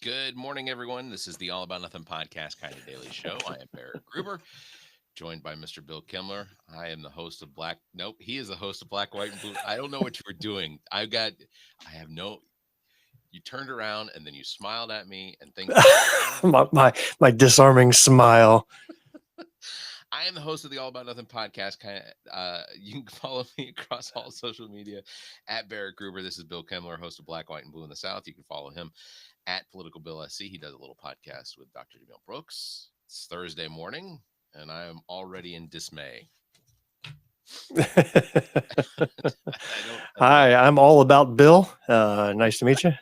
Good morning, everyone. This is the All About Nothing podcast kind of daily show. I am Barrett Gruber, joined by Mr. Bill Kimler. I am the host of Black. Nope, he is the host of Black, White, and Blue. I don't know what you were doing. I have no. You turned around and then you smiled at me and things. my disarming smile. I am the host of the All About Nothing podcast. You can follow me across all social media at Barrett Gruber. This is Bill Kimler, host of Black, White, and Blue in the South. You can follow him at Political Bill SC. He does a little podcast with Dr. Jamil Brooks. It's Thursday morning, and I am already in dismay. Hi, I'm all about Bill. Nice to meet you.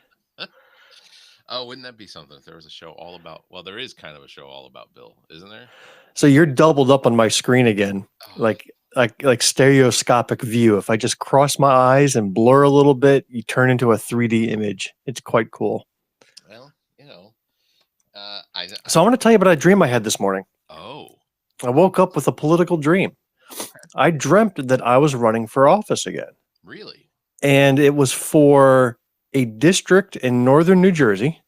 Oh, wouldn't that be something if there was a show all about, well, there is kind of a show all about Bill, isn't there? So you're doubled up on my screen again, like stereoscopic view. If I just cross my eyes and blur a little bit, you turn into a 3D image. It's quite cool. Well, so I want to tell you about a dream I had this morning. Oh. I woke up with a political dream. I dreamt that I was running for office again. Really? And it was for a district in northern New Jersey,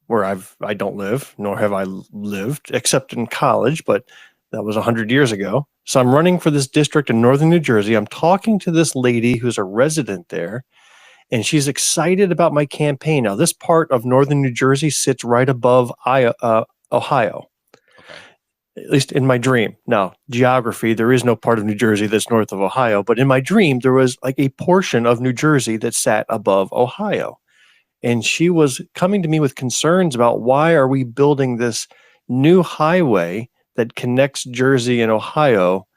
where I don't live, nor have I lived, except in college, but that was 100 years ago. So I'm running for this district in northern New Jersey. I'm talking to this lady who's a resident there, and she's excited about my campaign. Now, this part of northern New Jersey sits right above Ohio, at least in my dream. Now, geography, there is no part of New Jersey that's north of Ohio, but in my dream, there was like a portion of New Jersey that sat above Ohio. And she was coming to me with concerns about why are we building this new highway that connects Jersey and Ohio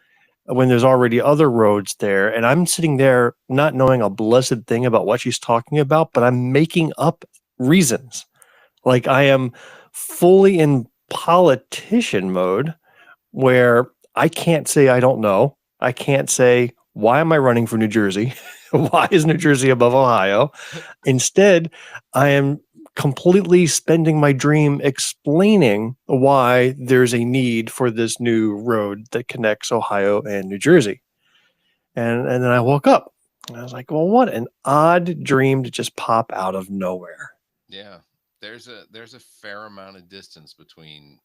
when there's already other roads there. And I'm sitting there not knowing a blessed thing about what she's talking about, but I'm making up reasons. Like I am fully in politician mode where I can't say I don't know. I can't say, why am I running for New Jersey? Why is New Jersey above Ohio? Instead, I am completely spending my dream explaining why there's a need for this new road that connects Ohio and New Jersey. And then I woke up and I was like, well, what an odd dream to just pop out of nowhere. Yeah. There's a fair amount of distance between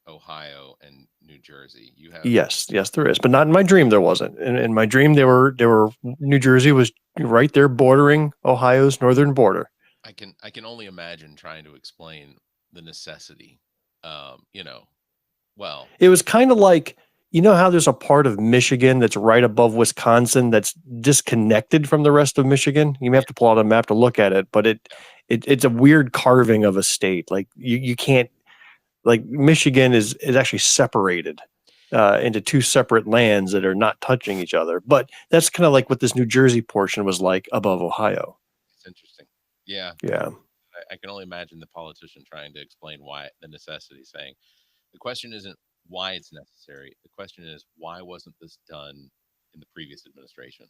Ohio and New Jersey. You have yes, there is, but not in my dream. There wasn't. In my dream, there were New Jersey was right there bordering Ohio's northern border. I can only imagine trying to explain the necessity. Well, it was kind of like, you know how there's a part of Michigan that's right above Wisconsin that's disconnected from the rest of Michigan. You may have to pull out a map to look at it, but it's a weird carving of a state. Like you can't. Like Michigan is actually separated into two separate lands that are not touching each other. But that's kind of like what this New Jersey portion was like above Ohio. It's interesting. Yeah. Yeah. I can only imagine the politician trying to explain why the necessity, saying the question isn't why it's necessary. The question is, why wasn't this done in the previous administration?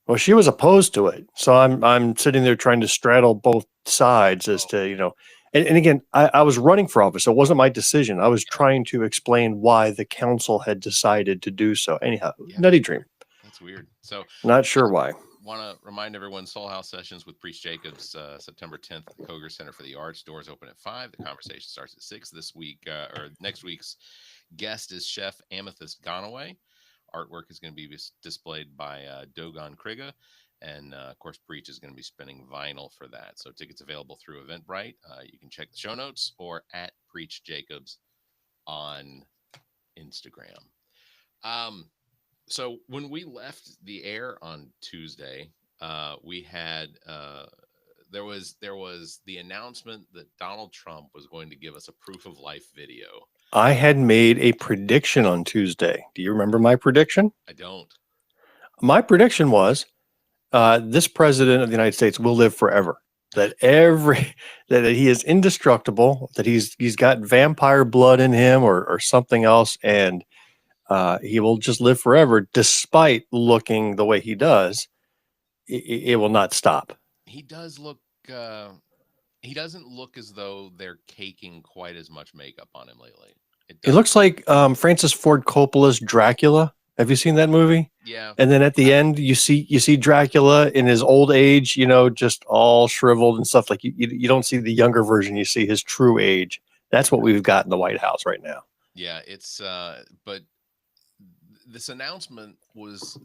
Well, she was opposed to it. So I'm sitting there trying to straddle both sides as to, And again, I was running for office, so it wasn't my decision. I was trying to explain why the council had decided to do so. Anyhow, nutty dream. That's weird. So not sure why. Want to remind everyone, Soul House sessions with Priest Jacobs, September 10th at the Koger Center for the Arts. Doors open at 5. The conversation starts at 6. This week, or next week's guest is Chef Amethyst Ganaway. Artwork is going to be displayed by Dogon Krigga. And, of course, Preach is going to be spinning vinyl for that. So tickets available through Eventbrite. You can check the show notes or at Preach Jacobs on Instagram. So when we left the air on Tuesday, we had there was the announcement that Donald Trump was going to give us a proof of life video. I had made a prediction on Tuesday. Do you remember my prediction? I don't. My prediction was this president of the United States will live forever. That he is indestructible, that he's got vampire blood in him or something else, and he will just live forever despite looking the way he does. It will not stop. He does look he doesn't look as though they're caking quite as much makeup on him lately. It looks like Francis Ford Coppola's Dracula Have you seen that movie? Yeah. And then at the end, you see Dracula in his old age, just all shriveled and stuff. Like you don't see the younger version. You see his true age. That's what we've got in the White House right now. Yeah, it's but this announcement was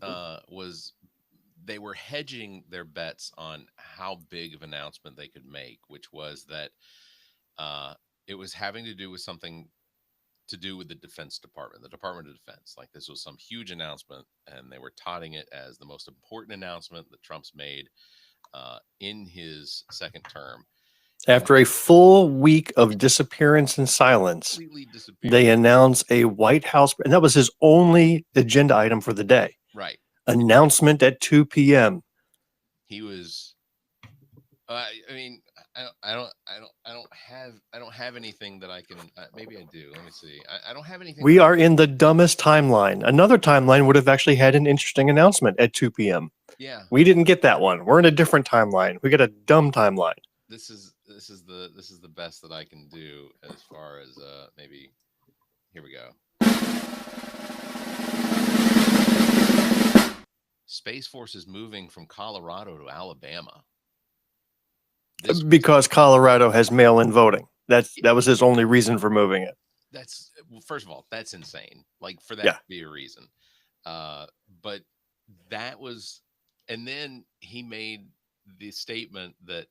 they were hedging their bets on how big of an announcement they could make, which was that it was having to do with something to do with the Defense Department, the Department of Defense. Like this was some huge announcement, and they were touting it as the most important announcement that Trump's made in his second term. After a full week of disappearance and silence, they announced a White House, and that was his only agenda item for the day. Right. Announcement at 2 p.m. He was. I mean, I don't have anything that I can. Maybe I do. Let me see. I don't have anything. We are in the dumbest timeline. Another timeline would have actually had an interesting announcement at 2 p.m. Yeah. We didn't get that one. We're in a different timeline. We got a dumb timeline. This is the best that I can do as far as maybe. Here we go. Space Force is moving from Colorado to Alabama. Because Colorado has mail-in voting. That was his only reason for moving it. That's first of all, that's insane. Like for that to be a reason. But that was, and then he made the statement that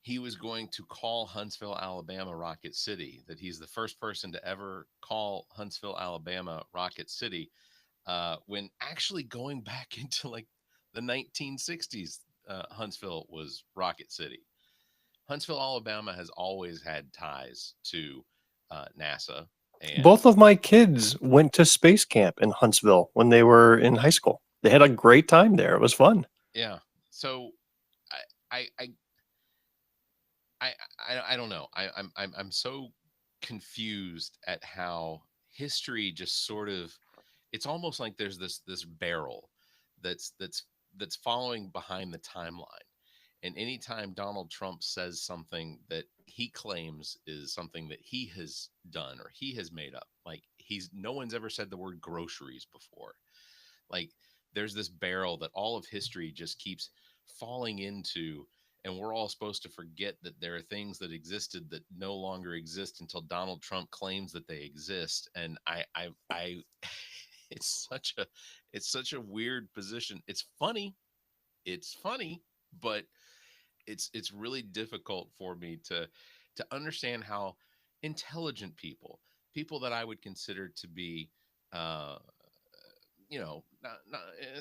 he was going to call Huntsville, Alabama, Rocket City. That he's the first person to ever call Huntsville, Alabama, Rocket City. When actually going back into like the 1960s, Huntsville was Rocket City. Huntsville, Alabama has always had ties to NASA. And both of my kids went to space camp in Huntsville when they were in high school. They had a great time there. It was fun. Yeah. So I don't know. I'm so confused at how history just sort of, it's almost like there's this barrel that's following behind the timeline. And anytime Donald Trump says something that he claims is something that he has done or he has made up, like no one's ever said the word groceries before. Like there's this barrel that all of history just keeps falling into, and we're all supposed to forget that there are things that existed that no longer exist until Donald Trump claims that they exist. And I it's such a weird position. It's funny, but it's really difficult for me to understand how intelligent people that I would consider to be not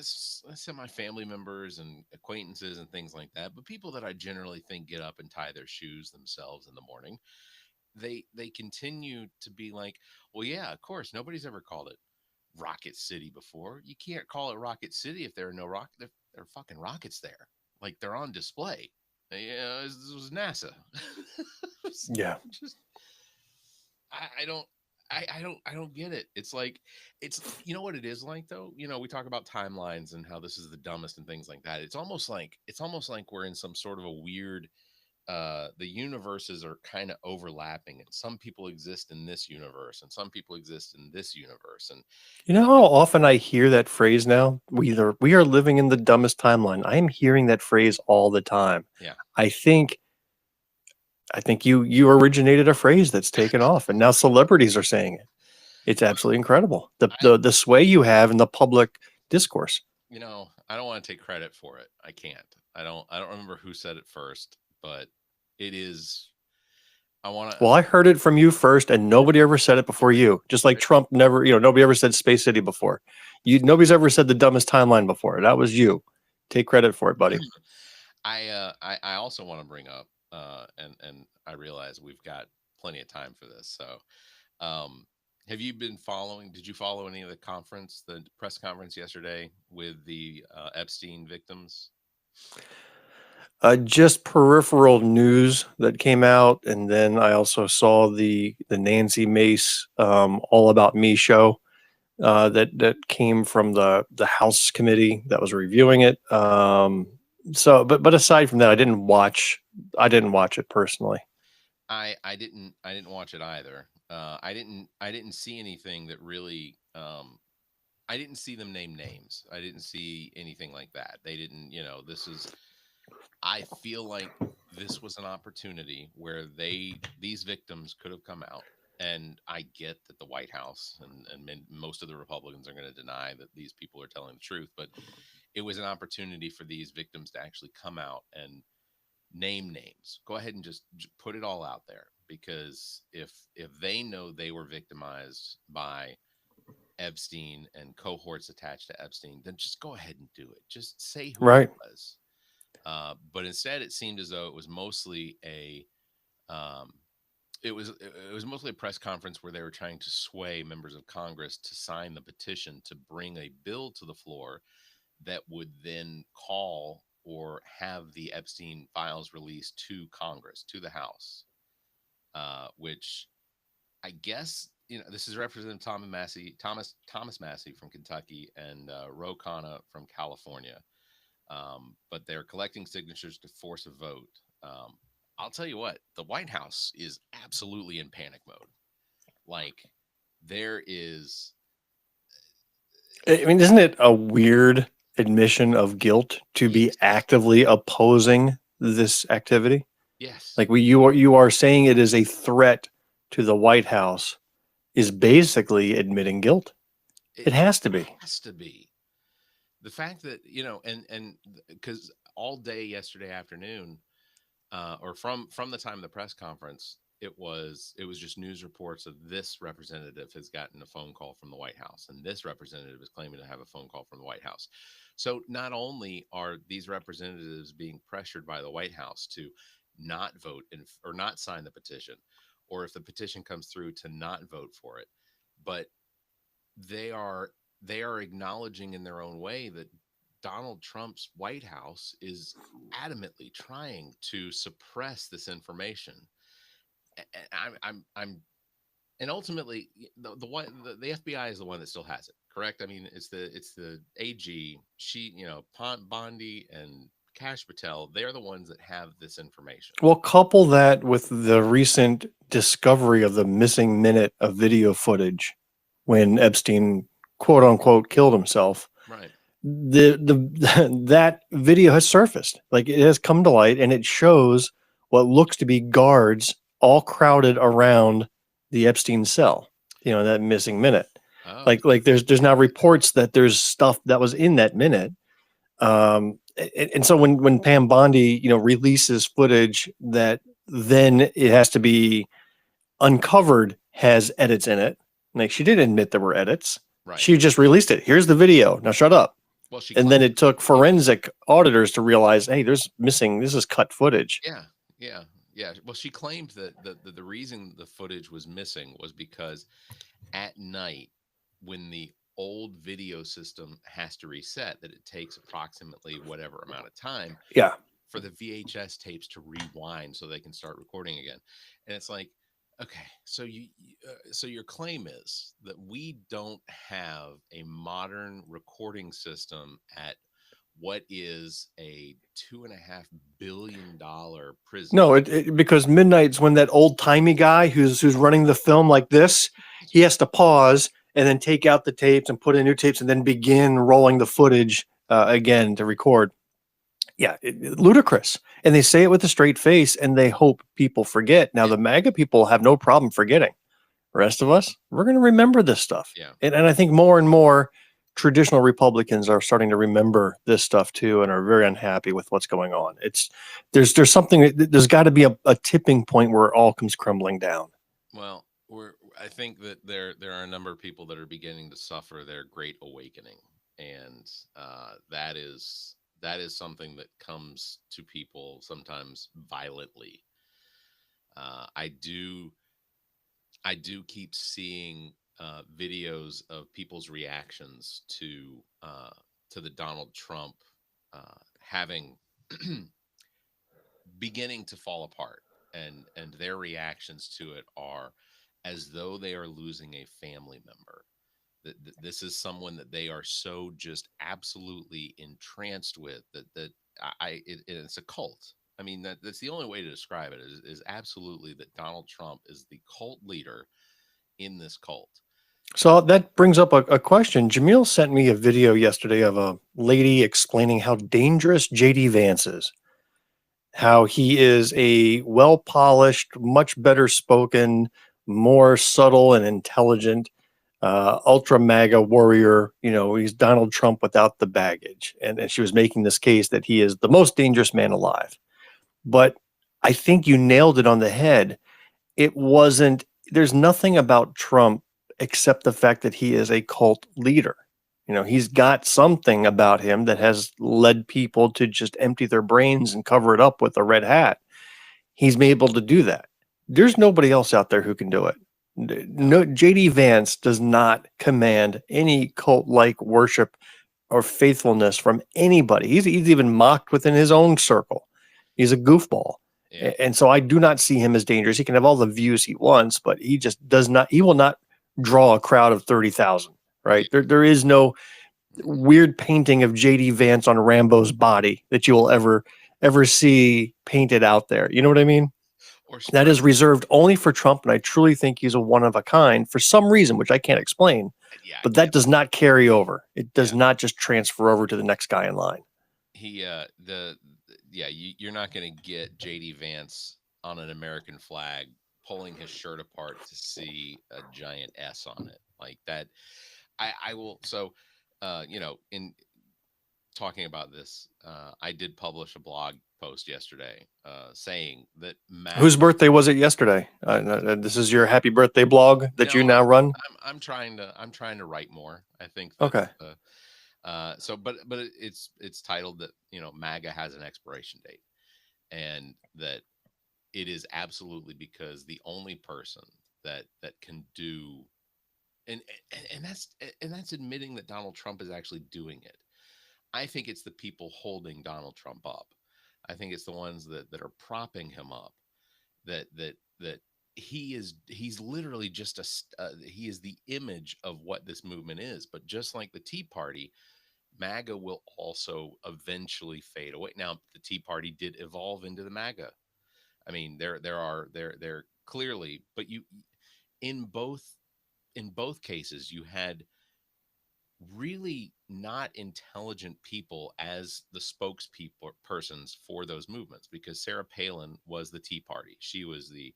semi family members and acquaintances and things like that, but people that I generally think get up and tie their shoes themselves in the morning, they continue to be like, well, yeah, of course, nobody's ever called it Rocket City before. You can't call it Rocket City if there are no there are fucking rockets there. Like they're on display. Yeah, this was NASA. Yeah. Just I don't get it. It's like, you know what it is like though? We talk about timelines and how this is the dumbest and things like that. It's almost like we're in some sort of a weird the universes are kind of overlapping, and some people exist in this universe and some people exist in this universe. And you know how often I hear that phrase now? We are living in the dumbest timeline. I am hearing that phrase all the time. Yeah. I think you originated a phrase that's taken off, and now celebrities are saying it. It's absolutely incredible. The sway you have in the public discourse. I don't want to take credit for it. I can't. I don't remember who said it first, but it is. Well, I heard it from you first, and nobody ever said it before you. Just like Trump never, nobody ever said Space City before. Nobody's ever said the dumbest timeline before. That was you. Take credit for it, buddy. I also want to bring up, and I realize we've got plenty of time for this. So, have you been following? Did you follow any of the press conference yesterday with the Epstein victims? Just peripheral news that came out, and then I also saw the Nancy Mace All About Me show that came from the House committee that was reviewing it. But aside from that, I didn't watch it personally. I didn't watch it either. I didn't see anything that really I didn't see them name names. I didn't see anything like that. They didn't, this is, I feel like this was an opportunity where these victims could have come out. And I get that the White House and most of the Republicans are going to deny that these people are telling the truth, but it was an opportunity for these victims to actually come out and name names. Go ahead and just put it all out there, because if they know they were victimized by Epstein and cohorts attached to Epstein, then just go ahead and do it. Just say who it Right. was. But instead, it seemed as though it was mostly um, it was mostly a press conference where they were trying to sway members of Congress to sign the petition to bring a bill to the floor that would then call or have the Epstein files released to Congress, to the House, which I guess this is Representative Thomas Massey from Kentucky and Ro Khanna from California, but they're collecting signatures to force a vote. I'll tell you what, the White House is absolutely in panic mode. Like, there is. I mean, isn't it a weird admission of guilt to be Yes. actively opposing this activity? Yes. Like you are saying it is a threat to the White House is basically admitting guilt. It has to be. Has to be. The fact that, and because all day yesterday afternoon, or from the time of the press conference, it was just news reports of this representative has gotten a phone call from the White House, and this representative is claiming to have a phone call from the White House. So not only are these representatives being pressured by the White House to not vote or not sign the petition, or if the petition comes through, to not vote for it, but they are they are acknowledging in their own way that Donald Trump's White House is adamantly trying to suppress this information. And and ultimately the one the FBI is the one that still has it. Correct? I mean, it's the AG. She, Bondi and Cash Patel. They're the ones that have this information. Well, couple that with the recent discovery of the missing minute of video footage when Epstein quote unquote killed himself. Right. The that video has surfaced. Like, it has come to light, and it shows what looks to be guards all crowded around the Epstein cell. That missing minute. Oh. Like there's now reports that there's stuff that was in that minute. And so when Pam Bondi, releases footage that then it has to be uncovered has edits in it. Like, she didn't admit there were edits. Right. She just released it. Here's the video. Now shut up. Well, she And then it took forensic auditors to realize, hey, this is cut footage. Yeah, yeah, yeah. Well, she claimed that the reason the footage was missing was because at night, when the old video system has to reset, that it takes approximately whatever amount of time Yeah. for the VHS tapes to rewind so they can start recording again. And it's like, okay, so so your claim is that we don't have a modern recording system at what is a $2.5 billion prison. No, because midnight's when that old timey guy who's running the film like this, he has to pause and then take out the tapes and put in new tapes and then begin rolling the footage again to record. Yeah, ludicrous. And they say it with a straight face, and they hope people forget. Now, the MAGA people have no problem forgetting. The rest of us, we're going to remember this stuff. Yeah. And I think more and more traditional Republicans are starting to remember this stuff too, and are very unhappy with what's going on. There's there's got to be a tipping point where it all comes crumbling down. Well, I think that there are a number of people that are beginning to suffer their great awakening, and that is something that comes to people sometimes violently. I do keep seeing videos of people's reactions to the Donald Trump having beginning to fall apart, and their reactions to it are as though they are losing a family member. This is someone that they are so just absolutely entranced with that it's a cult. I mean, that's the only way to describe it is absolutely that Donald Trump is the cult leader in this cult. So that brings up a question. Jamil sent me a video yesterday of a lady explaining how dangerous JD Vance is, how he is a well-polished, much better spoken, more subtle and intelligent, ultra MAGA warrior. You know, he's Donald Trump without the baggage. And she was making this case that he is the most dangerous man alive. But I think you nailed it on the head. It wasn't, there's nothing about Trump except the fact that he is a cult leader. You know, he's got something about him that has led people to just empty their brains and cover it up with a red hat. He's been able to do that. There's nobody else out there who can do it. No, JD Vance does not command any cult-like worship or faithfulness from anybody. He's even mocked within his own circle. He's a goofball. Yeah. And so I do not see him as dangerous. He can have all the views he wants, but he just does not, he will not draw a crowd of 30,000, right? There is no weird painting of JD Vance on Rambo's body that you will ever see painted out there. You know what I mean? That is reserved only for Trump, and I truly think he's a one of a kind for some reason, which I can't explain. Yeah, but that does not carry over. It does not just transfer over to the next guy in line. You're not going to get JD Vance on an American flag pulling his shirt apart to see a giant S on it like that. I will. So, in talking about this, I did publish a blog post yesterday saying that whose birthday was it yesterday? This is your happy birthday blog that you now run. I'm trying to write more. I think. Okay. But it's titled that MAGA has an expiration date, and that it is absolutely because the only person that can do, and that's admitting that Donald Trump is actually doing it. I think it's the people holding Donald Trump up. I think it's the ones that are propping him up. That he's literally just he is the image of what this movement is. But just like the Tea Party, MAGA will also eventually fade away. Now, the Tea Party did evolve into the MAGA. I mean, there clearly, but in both cases, you had really not intelligent people as the spokespersons for those movements, because Sarah Palin was the Tea Party. She was the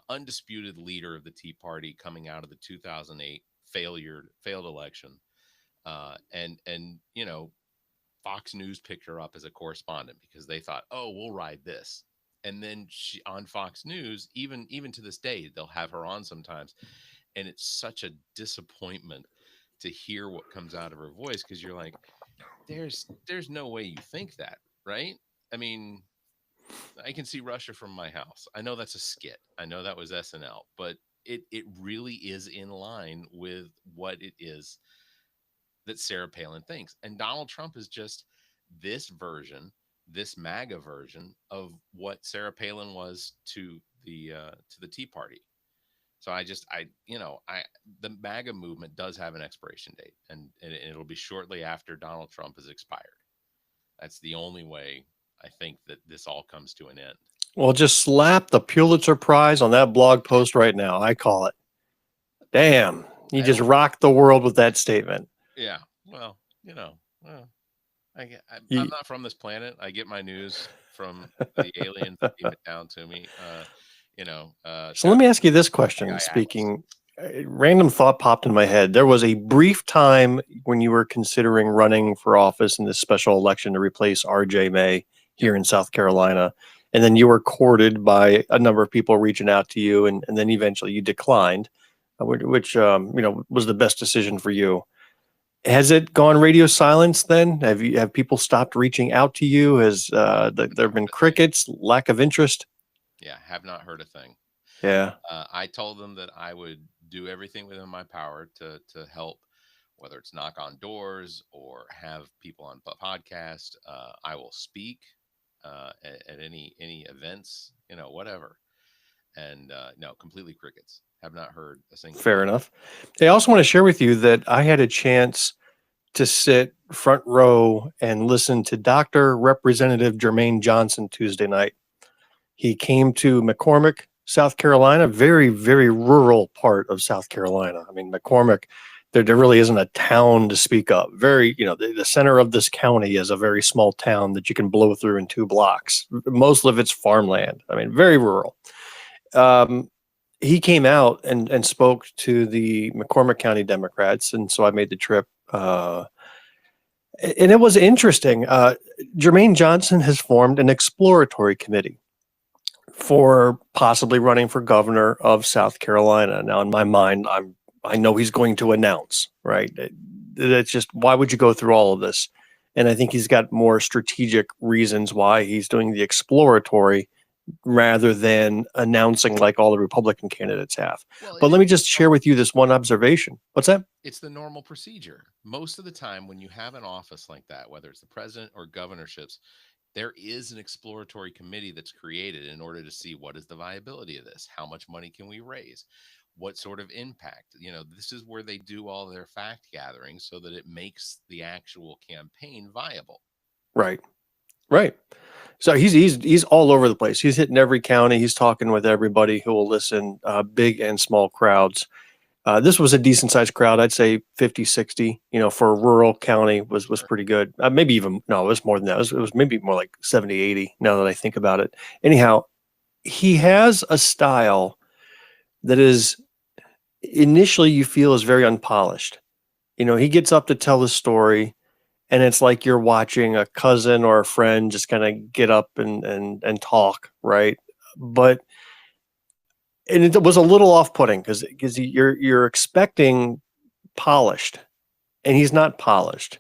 undisputed leader of the Tea Party coming out of the 2008 failed election. And Fox News picked her up as a correspondent because they thought, oh, we'll ride this. And then she on Fox News, even to this day, they'll have her on sometimes. And it's such a disappointment to hear what comes out of her voice, because you're like, there's no way you think that, right? I mean, I can see Russia from my house. I know that's a skit. I know that was SNL, but it really is in line with what it is that Sarah Palin thinks. And Donald Trump is just this version, this MAGA version of what Sarah Palin was to the Tea Party. So the MAGA movement does have an expiration date, and it'll be shortly after Donald Trump has expired. That's the only way I think that this all comes to an end. Well, just slap the Pulitzer Prize on that blog post right now. I call it. Damn, you just rocked the world with that statement. Yeah. Well, I'm not from this planet. I get my news from the aliens that give it down to me. So let me ask you this question. Speaking, random thought popped in my head. There was a brief time when you were considering running for office in this special election to replace RJ May here in South Carolina. And then you were courted by a number of people reaching out to you. And then eventually you declined, which was the best decision for you. Has it gone radio silence then? Have people stopped reaching out to you? Has there been crickets, lack of interest? Yeah, have not heard a thing. Yeah. I told them that I would do everything within my power to help, whether it's knock on doors or have people on podcast. I will speak at any events, whatever. And no, completely crickets. Have not heard a single. Fair enough. I also want to share with you that I had a chance to sit front row and listen to Dr. Representative Jermaine Johnson Tuesday night. He came to McCormick South Carolina, very, very rural part of South Carolina. I mean, McCormick, there really isn't a town to speak of. Very, the center of this county is a very small town that you can blow through in 2 blocks. Most of it's farmland. I mean, very rural. He came out and spoke to the McCormick County Democrats, and so I made the trip. And it was interesting. Jermaine Johnson has formed an exploratory committee for possibly running for governor of South Carolina. Now, in my mind, I know he's going to announce, right? It's just, why would you go through all of this? And I think he's got more strategic reasons why he's doing the exploratory rather than announcing like all the Republican candidates have. Well, but let me just share with you this one observation. What's that? It's the normal procedure. Most of the time when you have an office like that, whether it's the president or governorships, there is an exploratory committee that's created in order to see what is the viability of this, how much money can we raise, what sort of impact. This is where they do all their fact gathering so that it makes the actual campaign viable. Right. So he's all over the place. He's hitting every county. He's talking with everybody who will listen, big and small crowds. This was a decent sized crowd. I'd say 50, 60, for a rural county was pretty good. Maybe even, no, it was more than that. It was maybe more like 70, 80 now that I think about it. Anyhow, he has a style that is initially you feel is very unpolished. He gets up to tell the story, and it's like you're watching a cousin or a friend just kind of get up and talk, right? And it was a little off-putting because you're expecting polished, and he's not polished.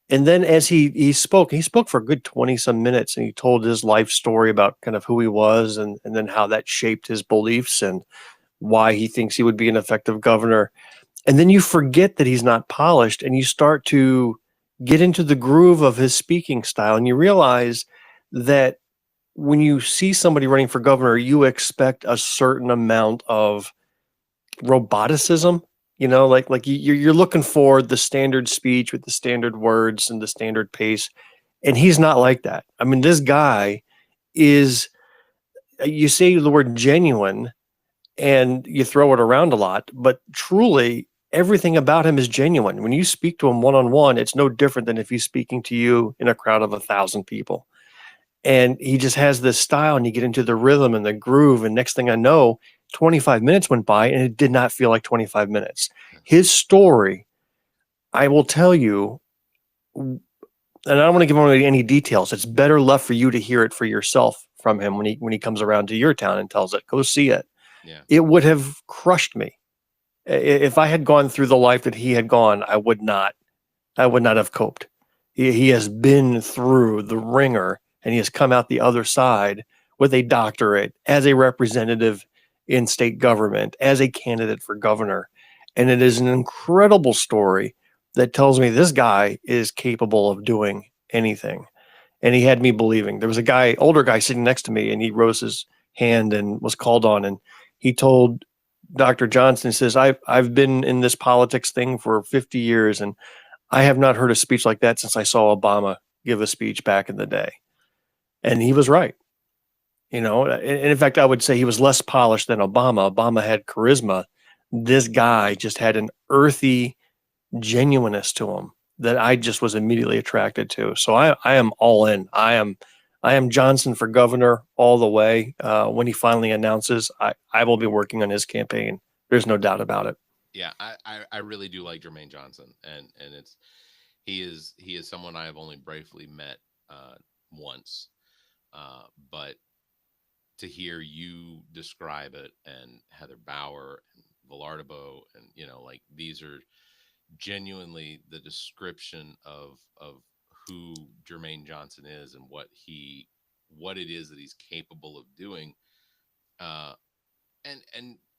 And then as he spoke for a good 20 some minutes, and he told his life story about kind of who he was and then how that shaped his beliefs and why he thinks he would be an effective governor. And then you forget that he's not polished, and you start to get into the groove of his speaking style, and you realize that when you see somebody running for governor, you expect a certain amount of roboticism, like you're looking for the standard speech with the standard words and the standard pace. And he's not like that. I mean, this guy is, you say the word genuine and you throw it around a lot, but truly everything about him is genuine. When you speak to him one-on-one, it's no different than if he's speaking to you in a crowd of 1,000 people. And he just has this style, and you get into the rhythm and the groove. And next thing I know, 25 minutes went by and it did not feel like 25 minutes. His story, I will tell you, and I don't want to give away any details. It's better left for you to hear it for yourself from him when he comes around to your town and tells it. Go see it. Yeah. It would have crushed me. If I had gone through the life that he had gone, I would not have coped. He has been through the ringer, and he has come out the other side with a doctorate as a representative in state government, as a candidate for governor. And it is an incredible story that tells me this guy is capable of doing anything. And he had me believing. There was a older guy sitting next to me, and he rose his hand and was called on. And he told Dr. Johnson, he says, I've been in this politics thing for 50 years, and I have not heard a speech like that since I saw Obama give a speech back in the day. And he was right. And in fact, I would say he was less polished than Obama. Obama had charisma. This guy just had an earthy genuineness to him that I just was immediately attracted to. So I am all in. I am Johnson for governor all the way. When he finally announces, I will be working on his campaign. There's no doubt about it. Yeah, I really do like Jermaine Johnson, and he is someone I have only briefly met once. But to hear you describe it, and Heather Bauer and Villardo, and like, these are genuinely the description of who Jermaine Johnson is and what it is that he's capable of doing. And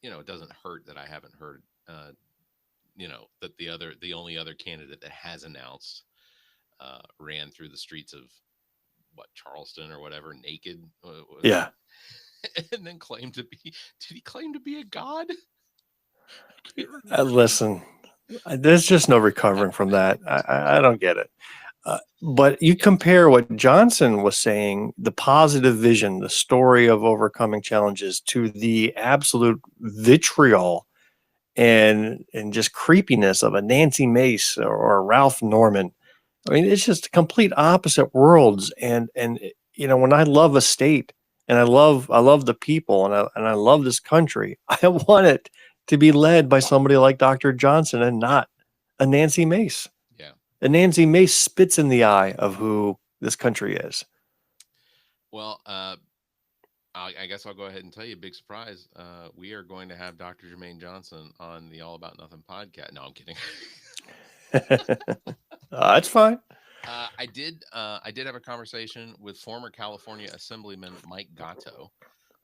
it doesn't hurt that I haven't heard that the only other candidate that has announced ran through the streets of Charleston or whatever naked. Yeah. And then did he claim to be a god? Listen, there's just no recovering from that. I don't get it. But you compare what Johnson was saying, the positive vision, the story of overcoming challenges, to the absolute vitriol and just creepiness of a Nancy Mace or a Ralph Norman. I mean, it's just complete opposite worlds. And when I love a state and I love the people and I love this country, I want it to be led by somebody like Dr. Johnson and not a Nancy Mace. Yeah. And Nancy Mace spits in the eye of who this country is. Well, I guess I'll go ahead and tell you, big surprise. We are going to have Dr. Jermaine Johnson on the All About Nothing podcast. No, I'm kidding. That's fine. I did have a conversation with former California Assemblyman Mike Gatto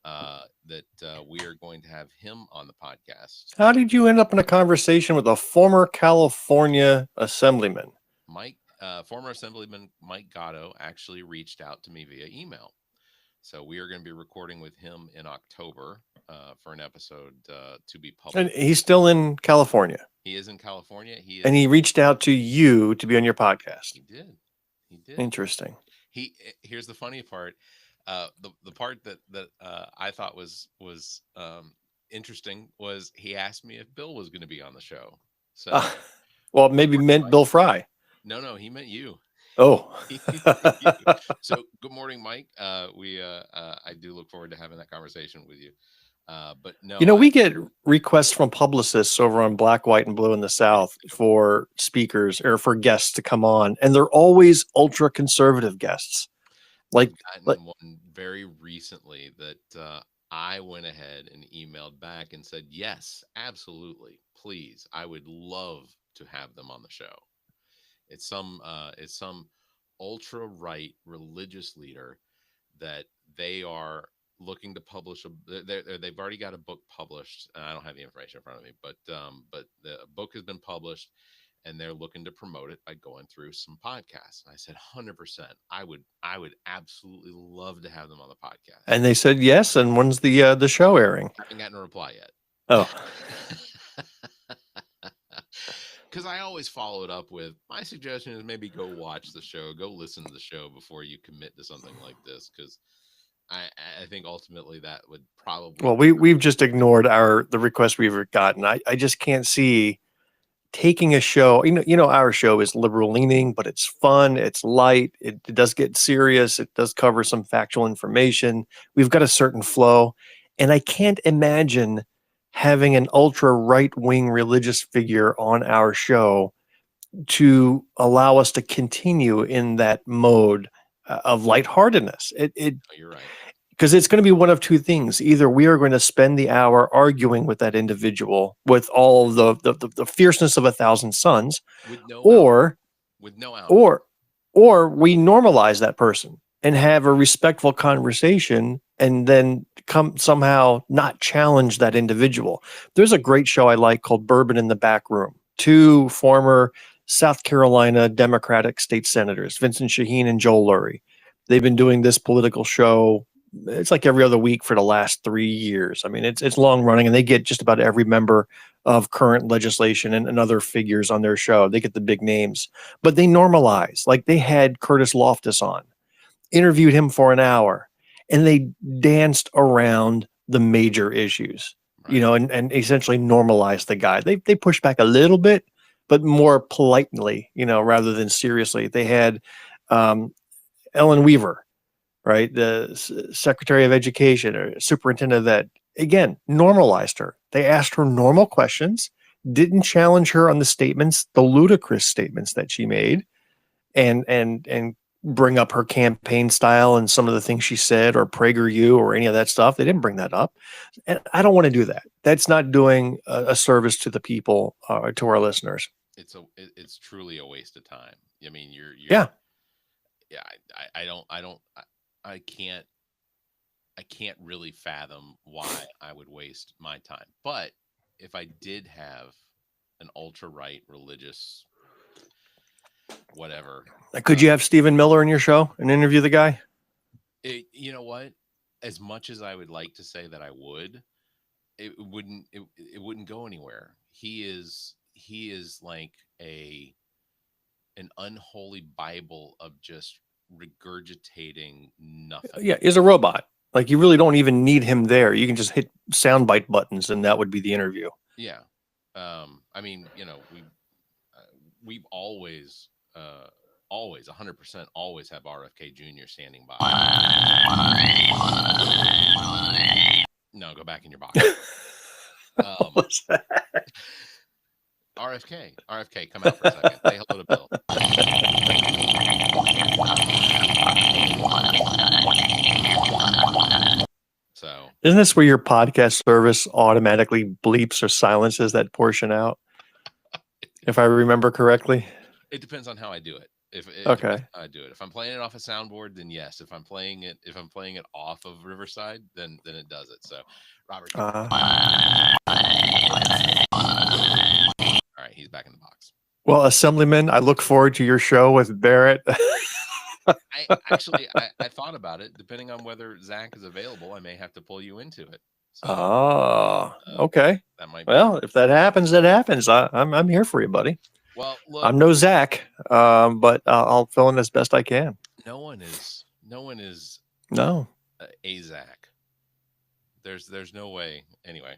that we are going to have him on the podcast. How did you end up in a conversation with a former California Assemblyman? Former Assemblyman Mike Gatto actually reached out to me via email. So we are going to be recording with him in October for an episode to be published. And he's still in California. He is in California. And he reached out to you to be on your podcast. He did. Interesting. Here's the funny part. The part that I thought was interesting was he asked me if Bill was going to be on the show. So, well, maybe meant Bill Fry. No, he meant you. Oh. So good morning, Mike. I do look forward to having that conversation with you. But no, we get requests from publicists over on Black, White, and Blue in the South for speakers or for guests to come on, and they're always ultra conservative guests. Like one very recently that I went ahead and emailed back and said, yes, absolutely, please, I would love to have them on the show. It's some ultra right religious leader that they are looking to publish they've already got a book published. I don't have the information in front of me, but the book has been published and they're looking to promote it by going through some podcasts. I said 100%. I would absolutely love to have them on the podcast. And they said yes. And when's the show airing? I haven't gotten a reply yet. Oh. Because I always follow it up with, my suggestion is maybe go watch the show, go listen to the show before you commit to something like this. Because I think ultimately that would probably. Well, we've just ignored the request we've gotten. I just can't see taking a show. Our show is liberal leaning, but it's fun. It's light. It does get serious. It does cover some factual information. We've got a certain flow, and I can't imagine having an ultra right-wing religious figure on our show to allow us to continue in that mode of lightheartedness. You're right. Because it's going to be one of two things. Either we are going to spend the hour arguing with that individual with all the fierceness of 1,000 suns, or we normalize that person and have a respectful conversation and then somehow not challenge that individual. There's a great show I like called Bourbon in the Back Room. Two former South Carolina Democratic state senators, Vincent Shaheen and Joel Lurie. They've been doing this political show. It's like every other week for the last 3 years. I mean, it's long running, and they get just about every member of current legislation and other figures on their show. They get the big names, but they normalize. Like they had Curtis Loftus on, interviewed him for an hour, and they danced around the major issues, right. and essentially normalized the guy. They pushed back a little bit, but more politely, rather than seriously. They had Ellen Weaver, right? The Secretary of Education or Superintendent that, again, normalized her. They asked her normal questions, didn't challenge her on the ludicrous statements that she made, and bring up her campaign style and some of the things she said, or PragerU or any of that stuff. They didn't bring that up. And I don't want to do that. That's not doing a service to the people, to our listeners. It's truly a waste of time. I mean, I can't really fathom why I would waste my time. But if I did have an ultra-right religious whatever. Could you have Stephen Miller in your show and interview the guy? You know what? As much as I would like to say that I would, it wouldn't go anywhere. He is like an an unholy Bible of just regurgitating nothing. Yeah, is a robot. Like, you really don't even need him there. You can just hit soundbite buttons, and that would be the interview. Yeah. I mean, we've always 100% always have RFK Jr. standing by. No, go back in your box. What's that? RFK, come out for a second. Say hello to Bill. So, Isn't this where your podcast service automatically bleeps or silences that portion out? If I remember correctly. it depends on how I do it. If it Okay. depends on how I do it. If I'm playing it off a soundboard, then yes. If I'm playing it off of Riverside, then it does it. So, Robert. All right, he's back in the box. Well, Assemblyman, I look forward to your show with Barrett. I thought about it. Depending on whether Zach is available, I may have to pull you into it. So, okay. That might. Well, if that happens, that happens. I'm here for you, buddy. Well, look, I'm no Zach, but I'll fill in as best I can. No one is. No. A Zach. There's no way. Anyway,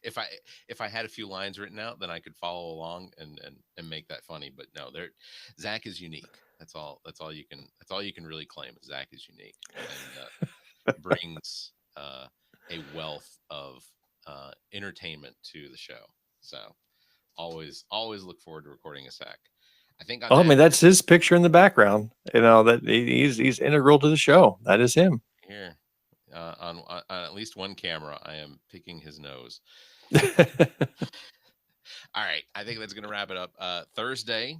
if I had a few lines written out, then I could follow along and make that funny. But no, Zach is unique. That's all you can really claim. Zach is unique and brings a wealth of entertainment to the show. So always look forward to recording a Zach. I think. I mean, that's his picture in the background. That he's integral to the show. That is him. Here, on at least one camera, I am picking his nose. All right, I think that's going to wrap it up. Thursday,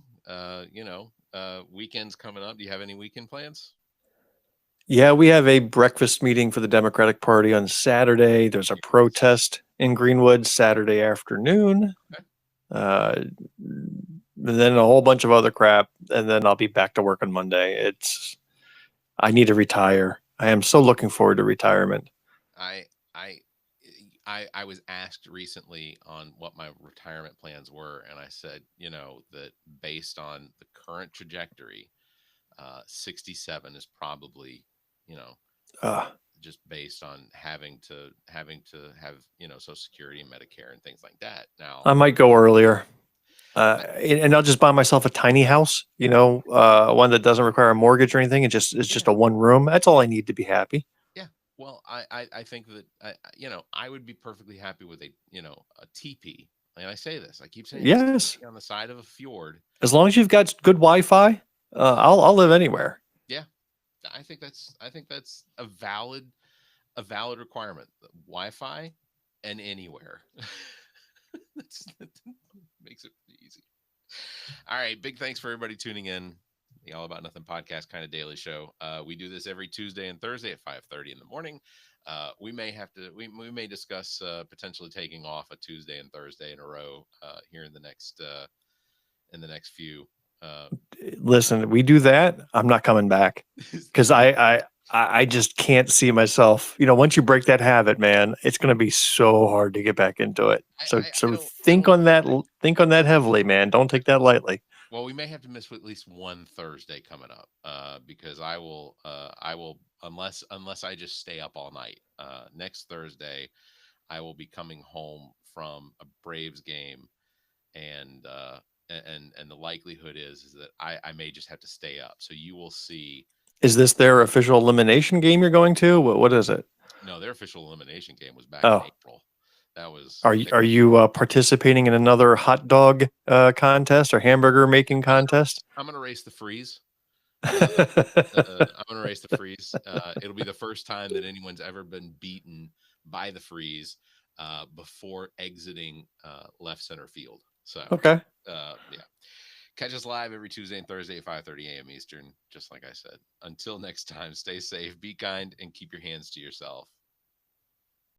weekend's coming up. Do you have any weekend plans? Yeah, we have a breakfast meeting for the Democratic Party on Saturday. There's a protest in Greenwood Saturday afternoon. Okay. And then a whole bunch of other crap, and then I'll be back to work on Monday. I need to retire. I am so looking forward to retirement. I was asked recently on what my retirement plans were, and I said, that based on the current trajectory, 67 is probably, just based on having to have, Social Security and Medicare and things like that. Now, I might go earlier. And I'll just buy myself a tiny house, one that doesn't require a mortgage or anything. It's just a one room. That's all I need to be happy. Yeah. Well, I think that, I would be perfectly happy with a teepee. And I say this, I keep saying yes, on the side of a fjord. As long as you've got good Wi-Fi, I'll live anywhere. Yeah. I think that's a valid requirement. Wi-Fi and anywhere. that makes it easy. All right, big thanks for everybody tuning in. The All About Nothing podcast kind of daily show. We do this every Tuesday and Thursday at 5:30 in the morning. We may have to we may discuss potentially taking off a Tuesday and Thursday in a row here in the next few. Listen, we do that, I'm not coming back because I just can't see myself. Once you break that habit, man, it's going to be so hard to get back into it. So think on that heavily, man. Don't take that lightly. Well, we may have to miss at least one Thursday coming up because I will unless I just stay up all night. Next Thursday, I will be coming home from a Braves game, and the likelihood is that I may just have to stay up. So you will see. Is this their official elimination game you're going to? What is it? No, their official elimination game was back in April. That was. Are you participating in another hot dog contest or hamburger making contest? I'm gonna race the freeze. I'm gonna race the freeze. It'll be the first time that anyone's ever been beaten by the freeze before exiting left center field. So okay. Yeah. Catch us live every Tuesday and Thursday at 5:30 a.m. Eastern. Just like I said. Until next time, stay safe, be kind, and keep your hands to yourself.